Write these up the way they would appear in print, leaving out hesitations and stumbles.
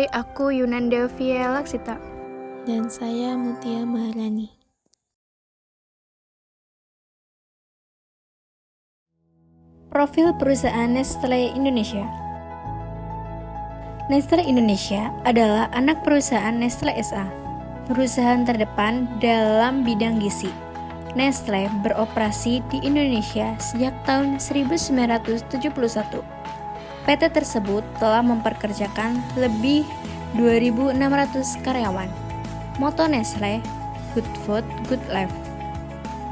Hai, aku Yunanda Via Laksita. Dan saya Mutia Maharani. Profil perusahaan Nestlé Indonesia. Nestlé Indonesia adalah anak perusahaan Nestlé SA, perusahaan terdepan dalam bidang gizi. Nestlé beroperasi di Indonesia sejak tahun 1971. PT tersebut telah mempekerjakan lebih 2.600 karyawan. Moto Nestlé, Good Food, Good Life,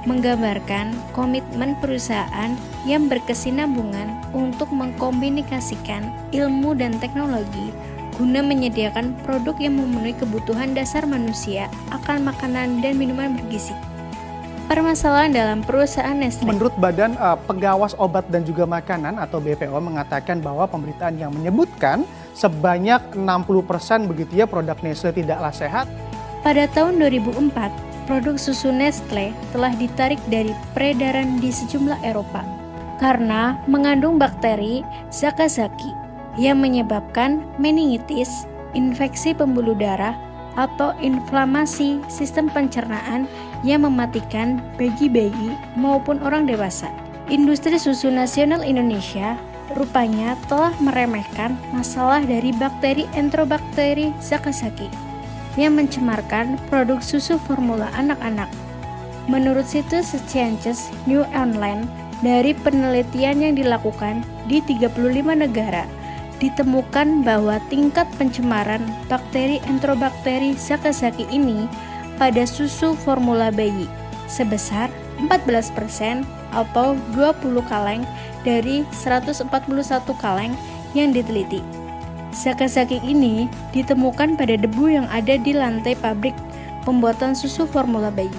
menggambarkan komitmen perusahaan yang berkesinambungan untuk mengkomunikasikan ilmu dan teknologi guna menyediakan produk yang memenuhi kebutuhan dasar manusia akan makanan dan minuman bergizi. Permasalahan dalam perusahaan Nestlé. Menurut Badan Pengawas Obat dan juga Makanan atau BPOM mengatakan bahwa pemberitaan yang menyebutkan sebanyak 60% begitu ya produk Nestlé tidaklah sehat. Pada tahun 2004, produk susu Nestlé telah ditarik dari peredaran di sejumlah Eropa karena mengandung bakteri Zakazaki yang menyebabkan meningitis, infeksi pembuluh darah, atau inflamasi sistem pencernaan yang mematikan bagi bayi maupun orang dewasa. Industri susu nasional Indonesia rupanya telah meremehkan masalah dari bakteri Enterobakteri Zakazaki yang mencemarkan produk susu formula anak-anak. Menurut situs Sciences New Online, dari penelitian yang dilakukan di 35 negara, ditemukan bahwa tingkat pencemaran bakteri Enterobakteri Zakazaki ini pada susu formula bayi sebesar 14% atau 20 kaleng dari 141 kaleng yang diteliti. Zakazaki ini ditemukan pada debu yang ada di lantai pabrik pembuatan susu formula bayi.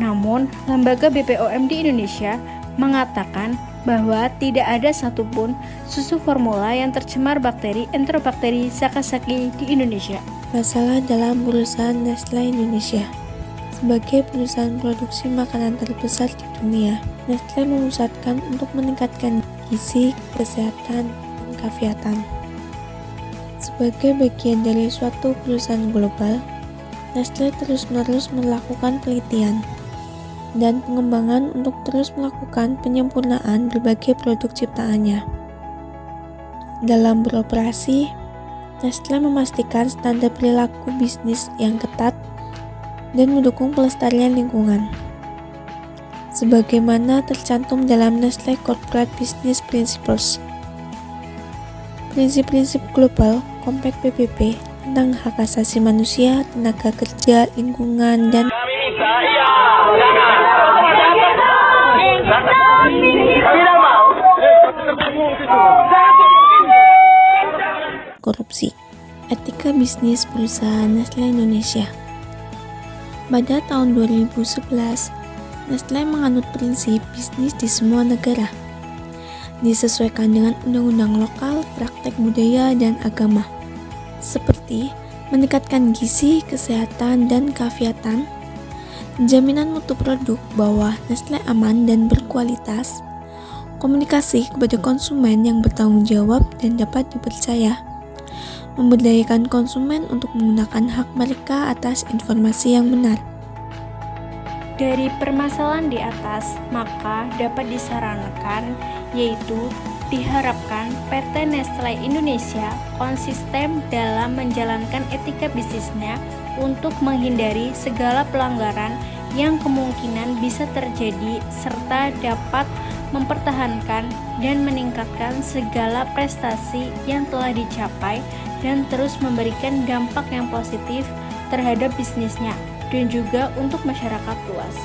Namun, lembaga BPOM di Indonesia mengatakan bahwa tidak ada satupun susu formula yang tercemar bakteri Enterobakteri Zakazaki di Indonesia. Masalah dalam perusahaan Nestlé Indonesia. Sebagai perusahaan produksi makanan terbesar di dunia, Nestlé memusatkan untuk meningkatkan gizi, kesehatan, dan keafiatan. Sebagai bagian dari suatu perusahaan global, Nestlé terus-menerus melakukan penelitian dan pengembangan untuk terus melakukan penyempurnaan berbagai produk ciptaannya. Dalam beroperasi, Nestlé memastikan standar perilaku bisnis yang ketat dan mendukung pelestarian lingkungan. Sebagaimana tercantum dalam Nestlé Corporate Business Principles. Prinsip-prinsip global Compact PBB tentang hak asasi manusia, tenaga kerja, lingkungan, dan korupsi. Etika bisnis perusahaan Nestlé Indonesia. Pada tahun 2011, Nestlé menganut prinsip bisnis di semua negara, disesuaikan dengan undang-undang lokal, praktek budaya, dan agama, seperti meningkatkan gizi, kesehatan, dan keafiatan, jaminan mutu produk bahwa Nestlé aman dan berkualitas, komunikasi kepada konsumen yang bertanggung jawab dan dapat dipercaya, memberdayakan konsumen untuk menggunakan hak mereka atas informasi yang benar. Dari permasalahan di atas, maka dapat disarankan yaitu diharapkan PT Nestlé Indonesia konsisten dalam menjalankan etika bisnisnya untuk menghindari segala pelanggaran yang kemungkinan bisa terjadi serta dapat mempertahankan dan meningkatkan segala prestasi yang telah dicapai dan terus memberikan dampak yang positif terhadap bisnisnya dan juga untuk masyarakat luas.